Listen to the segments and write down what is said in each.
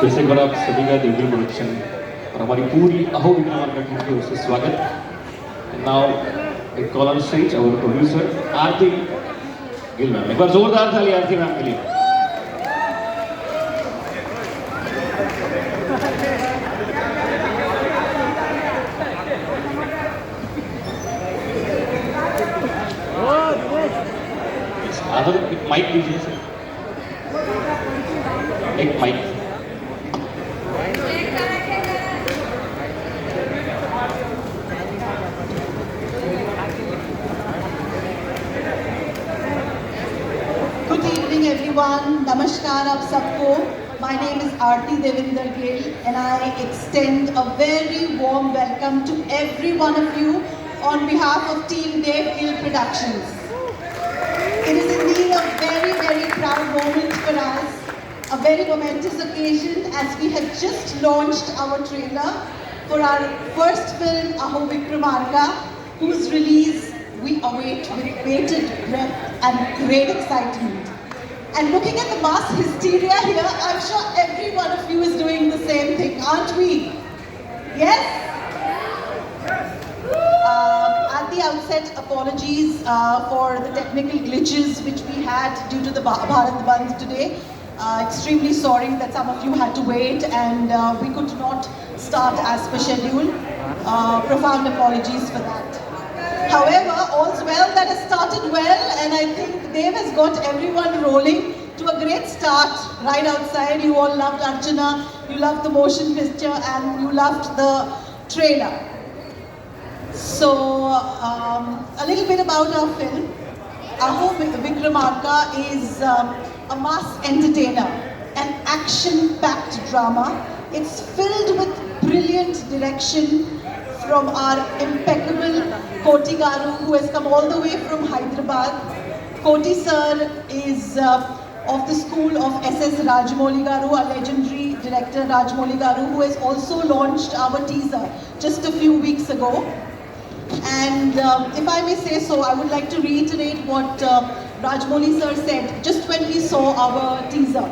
वैसे एक बार आप सभी का देवगिल प्रोडक्शन और हमारी पूरी अहो विक्रमार्का टीम की ओर से स्वागत। नाउ एक call on stage our producer Aarti Gill ma'am. एक बार जोरदार ताली आरती मैम के लिए। आदर एक माइक दीजिए सर, एक mic. Good evening everyone. Namaskar आप सबको. My name is Aarti Devinder Gill and I extend a very warm welcome to every one of you on behalf of Team Dev Gill Productions. It is indeed a very proud moment for us, a very momentous occasion as we have just launched our trailer for our first film Aho Vikramarka, whose release we await with bated breath and great excitement. And looking at the mass hysteria here, I'm sure every one of you is doing the same thing, aren't we? Yes? At the outset, apologies for the technical glitches which we had due to the Bharat Bandh today. Extremely sorry that some of you had to wait and we could not start as per schedule. Profound apologies for that. However, all's well that has started well, and I think Dev has got everyone rolling to a great start right outside. You all loved Archana, you loved the motion picture, and you loved the trailer. So, a little bit about our film. Aho Vikramarka is a mass entertainer, an action-packed drama. It's filled with brilliant direction from our impeccable Koti Garu, who has come all the way from Hyderabad. Koti sir is of the school of SS Rajamouli Garu, our legendary director Rajamouli Garu, who has also launched our teaser just a few weeks ago. And if I may say so, I would like to reiterate what Rajamouli sir said just when he saw our teaser.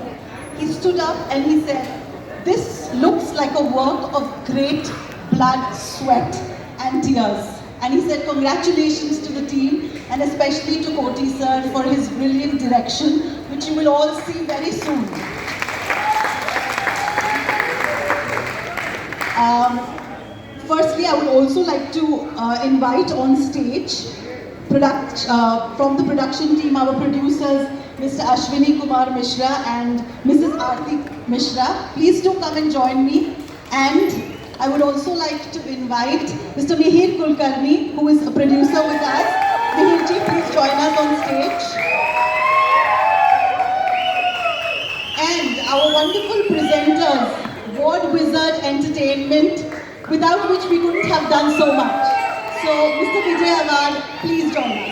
He stood up and he said, "This looks like a work of great blood, sweat and tears." And he said congratulations to the team and especially to Koti sir for his brilliant direction, which you will all see very soon. Firstly, I would also like to invite on stage from the production team our producers Mr. Ashwini Kumar Mishra and Mrs. Aarti Mishra. Please do come and join me. And I would also like to invite Mr. Mihir Kulkarni, who is a producer with us. Mihir ji, please join us on stage. And our wonderful presenters, Ward Wizard Entertainment, without which we couldn't have done so much. So, Mr. Vijay Awad, please join us.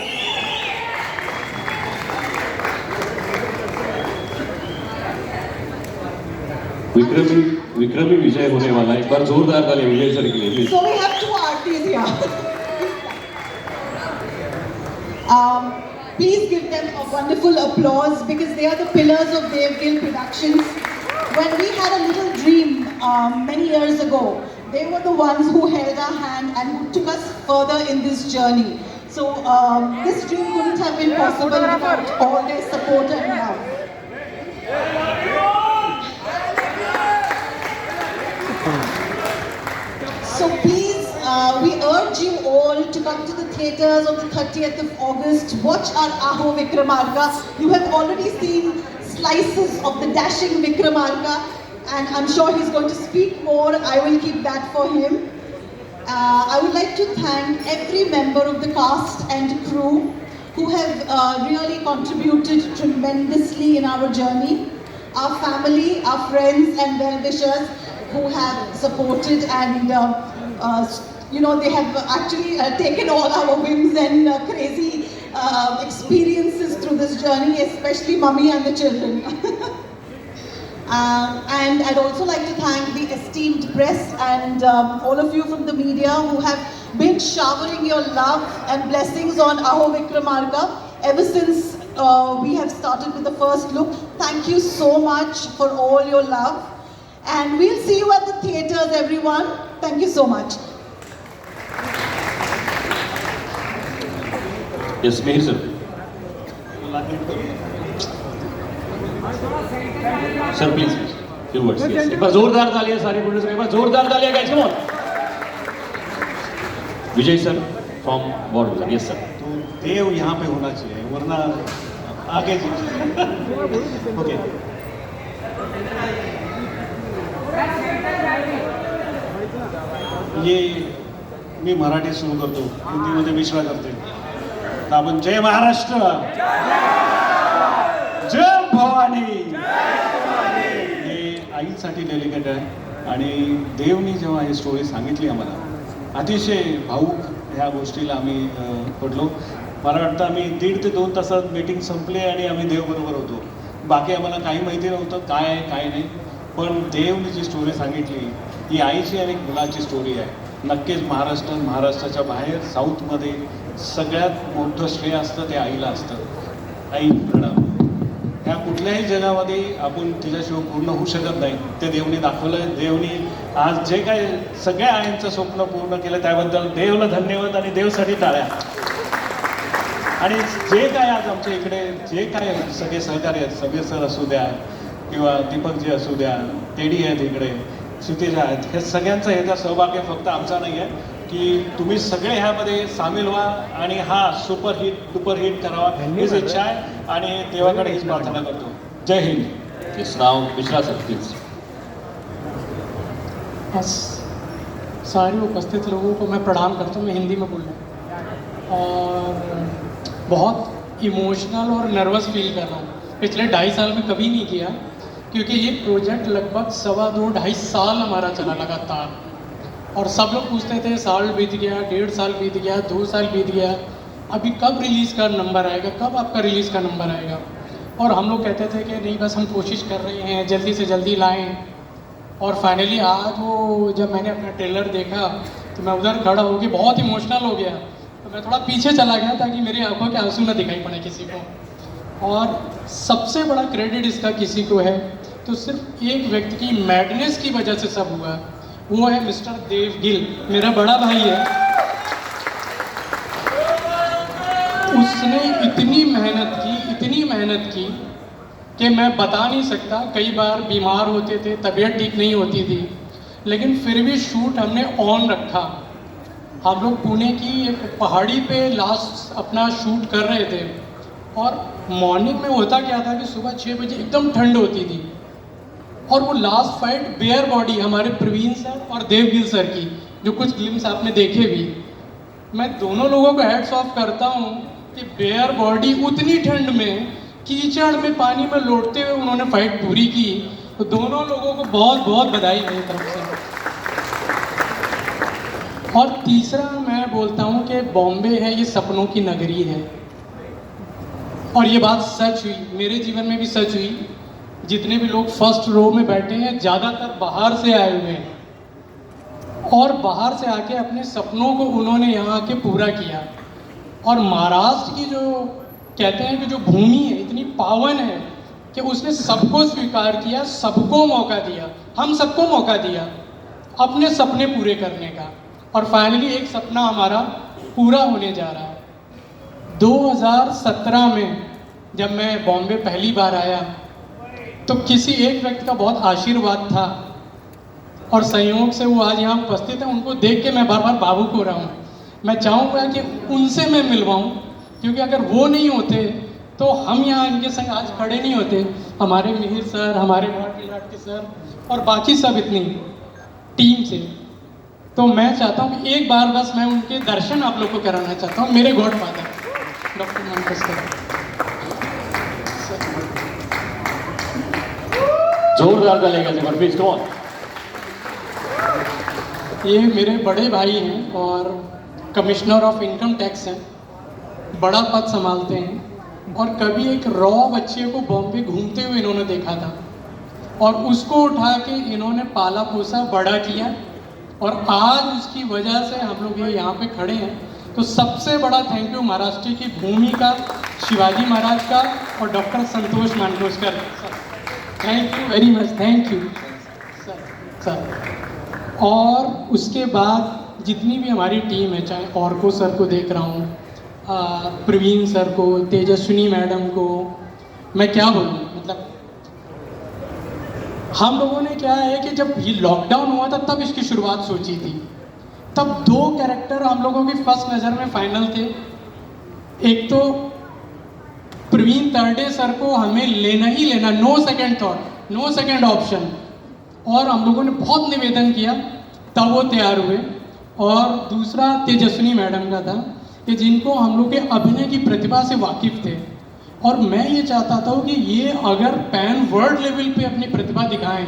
विक्रमी विजय होने वाला है। एक बार जोरदार ताली विजय sir के लिए please. So we have two artists here. Please give them a wonderful applause because they are the pillars of Dev Gill Productions. When we had a little dream many years ago, they were the ones who held our hand and who took us further in this journey. So this dream couldn't have been possible without all their support and love. So please, we urge you all to come to the theatres on the 30th of August. Watch our Aho Vikramarka. You have already seen slices of the dashing Vikramarka, and I'm sure he's going to speak more. I will keep that for him. I would like to thank every member of the cast and crew who have really contributed tremendously in our journey. Our family, our friends and well-wishers who have supported and they have actually taken all our whims and crazy experiences through this journey, especially mummy and the children. And I'd also like to thank the esteemed press and all of you from the media who have been showering your love and blessings on Aho Vikramarka ever since we have started with the first look. Thank you so much for all your love. And we'll see you at the theatres, everyone. Thank you so much. Yes, Mihir sir. Sir, please. Few words. Yes. एक बार जोरदार तालियां सारे producer, एक बार जोरदार तालियां guys, come on. Vijay sir from Warner. Yes sir. तो देव यहाँ पे होना चाहिए, वरना आगे ओके. ये मी मराठी सुरू करतो, हिंदीमध्ये मिश्रा करते. तर आपण जय महाराष्ट्र, जय भवानी. हे आईसाठी डेलिकेट आहे आणि देवनी जेव्हा ही स्टोरी सांगितली आम्हाला, अतिशय भाऊक ह्या गोष्टीला आम्ही पडलो. मला वाटतं आम्ही 1.5 ते 2 तासात मीटिंग संपली आणि आम्ही देवबरोबर होतो. बाकी आम्हाला काही माहिती नव्हतं काय आहे काय नाही, पण देवनी जी स्टोरी सांगितली ही आईची आणि मुलाची स्टोरी आहे. नक्कीच महाराष्ट्राच्या बाहेर साऊथमध्ये सगळ्यात मोठं श्रेय असतं ते आईला असतं. आई प्रणाम. ह्या कुठल्याही जगामध्ये आपण तिच्याशिवाय पूर्ण होऊ शकत नाही, ते देवनी दाखवलं. देवनी आज जे काय सगळ्या आईंचं स्वप्न पूर्ण केलं त्याबद्दल देवला धन्यवाद आणि देवसाठी टाळ्या. आणि जे काय आज आमच्या इकडे जे काय सगळे सहकार्य आहेत, सगळे सर असू द्या किंवा दीपकजी असू द्या, टेडी आहेत इकडे, क्षितिज आहेत, हे सगळ्यांचा ह्याचा सहभाग आहे, फक्त आमचा नाही आहे. की तुम्ही सगळे ह्यामध्ये सामील व्हा आणि हा सुपर हिट करावा हीच इच्छा आहे आणि देवाकडे हीच प्रार्थना करतो. जय Hind. Yes, now Mishra sir please. बस सारे उपस्थित लोगों को मैं प्रणाम करता हूँ. मैं हिंदी में बोल रहा हूँ और बहुत इमोशनल और नर्वस फील कर रहा हूँ. पिछले 2.5 साल में कभी नहीं किया, क्योंकि ये प्रोजेक्ट लगभग 2.5 साल हमारा चला लगातार. और सब लोग पूछते थे साल बीत गया, 1.5 साल बीत गया, 2 साल बीत गया, अभी कब रिलीज़ का नंबर आएगा, कब आपका रिलीज़ का नंबर आएगा. और हम लोग कहते थे कि नहीं बस हम कोशिश कर रहे हैं जल्दी से जल्दी लाएं. और फाइनली आज वो जब मैंने अपना ट्रेलर देखा तो मैं उधर खड़ा होकर बहुत इमोशनल हो गया. तो मैं थोड़ा पीछे चला गया ताकि मेरी आंखों के आंसू ना दिखाई पड़े किसी को. और सबसे बड़ा क्रेडिट इसका किसी को है तो सिर्फ एक व्यक्ति की मैडनेस की वजह से सब हुआ, वो है मिस्टर देव गिल. मेरा बड़ा भाई है. उसने इतनी मेहनत की कि मैं बता नहीं सकता. कई बार बीमार होते थे, तबीयत ठीक नहीं होती थी, लेकिन फिर भी शूट हमने ऑन रखा. हम लोग पुणे की एक पहाड़ी पे लास्ट अपना शूट कर रहे थे और मॉर्निंग में होता क्या था कि सुबह 6 बजे एकदम ठंड होती थी. और वो लास्ट फाइट बेयर बॉडी हमारे प्रवीण सर और देवगिल सर की, जो कुछ ग्लिम्स आपने देखे भी, मैं दोनों लोगों को हेड्स ऑफ करता हूँ कि बेयर बॉडी उतनी ठंड में कीचड़ में पानी में लौटते हुए उन्होंने फाइट पूरी की. तो दोनों लोगों को बहुत बहुत बधाई मेरी तरफ से. और तीसरा मैं बोलता हूँ कि बॉम्बे है ये सपनों की नगरी है. और ये बात सच हुई, मेरे जीवन में भी सच हुई. जितने भी लोग फर्स्ट रो में बैठे हैं ज़्यादातर बाहर से आए हुए हैं और बाहर से आके अपने सपनों को उन्होंने यहाँ आके पूरा किया. और महाराष्ट्र की जो कहते हैं कि जो भूमि है इतनी पावन है कि उसने सबको स्वीकार किया, सबको मौका दिया, हम सबको मौका दिया अपने सपने पूरे करने का. और फाइनली एक सपना हमारा पूरा होने जा रहा है. 2017 में जब मैं बॉम्बे पहली बार आया तो किसी एक व्यक्ति का बहुत आशीर्वाद था और संयोग से वो आज यहाँ उपस्थित है. उनको देख के मैं बार बार भावुक हो रहा हूँ. मैं चाहूँगा कि उनसे मैं मिलवाऊँ, क्योंकि अगर वो नहीं होते तो हम यहाँ इनके संग आज खड़े नहीं होते. हमारे मिहिर सर, हमारे के सर और बाकी सब इतनी टीम से. तो मैं चाहता हूँ कि एक बार बस मैं उनके दर्शन आप लोग को कराना चाहता हूँ. मेरे God father doctor Manoj sir. जोरदार तालियां गाइस, पर प्लीज कम ऑन. ये मेरे बड़े भाई हैं और कमिश्नर ऑफ इनकम टैक्स हैं, बड़ा पद संभालते हैं. और कभी एक रॉ बच्चे को बॉम्बे घूमते हुए इन्होंने देखा था और उसको उठा के इन्होंने पाला पोसा बड़ा किया और आज उसकी वजह से हम लोग ये यहाँ पे खड़े हैं. तो सबसे बड़ा थैंक यू महाराष्ट्र की भूमि का, शिवाजी महाराज का और doctor Santosh Mankoskar. Thank you very much. Thank you sir. Sir. और उसके बाद जितनी भी हमारी टीम है, चाहे ऑर्को सर को देख रहा हूँ, प्रवीण सर को, तेजस्विनी मैडम को, मैं क्या बोलूँ, मतलब हम लोगों ने क्या है कि जब ये लॉकडाउन हुआ था तब इसकी शुरुआत सोची थी। तब 2 कैरेक्टर हम लोगों की फर्स्ट नज़र में फाइनल थे। एक तो प्रवीण तरडे सर को हमें लेना ही लेना, no second thought, no second option, और हम लोगों ने बहुत निवेदन किया तब वो तैयार हुए। और दूसरा तेजस्विनी मैडम का था कि जिनको हम लोग के अभिनय की प्रतिभा से वाकिफ़ थे, और मैं ये चाहता था कि ये अगर पैन वर्ल्ड लेवल पे अपनी प्रतिभा दिखाएं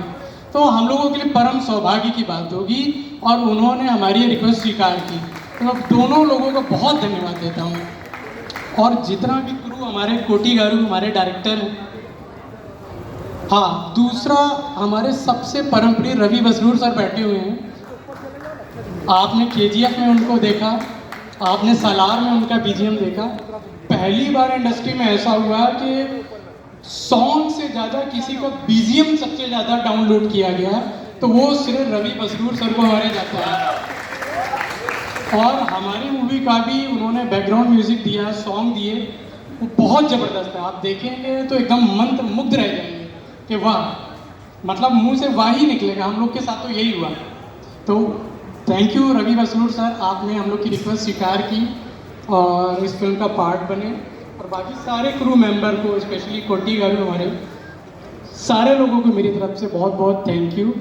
तो हम लोगों के लिए परम सौभाग्य की बात होगी, और उन्होंने हमारी रिक्वेस्ट स्वीकार की। तो मैं दोनों लोगों को बहुत धन्यवाद देता हूँ। और जितना भी क्रू, हमारे कोटी गारू हमारे डायरेक्टर हैं, हाँ, दूसरा हमारे सबसे परम प्रिय रवि बसरूर सर बैठे हुए हैं। आपने KGF में उनको देखा, आपने सालार में उनका BGM देखा। पहली बार इंडस्ट्री में ऐसा हुआ कि सॉन्ग से ज़्यादा किसी का BGM सबसे ज़्यादा डाउनलोड किया गया, तो वो सिर्फ रवि बसरूर सर को हमारे जाता है। और हमारी मूवी का भी उन्होंने बैकग्राउंड म्यूजिक दिया, सॉन्ग दिए, वो बहुत ज़बरदस्त है। आप देखेंगे तो एकदम मंत्रमुग्ध रह जाएंगे कि वाह, मतलब मुंह से वाह ही निकलेगा। हम लोग के साथ तो यही हुआ। तो thank you Ravi Basrur sir, आपने हम लोग की रिक्वेस्ट स्वीकार की और इस फिल्म का पार्ट बने। और बाकी सारे क्रू मेंबर को, स्पेशली कोटी गारू हमारे सारे लोगों को मेरी तरफ से बहुत बहुत थैंक यू।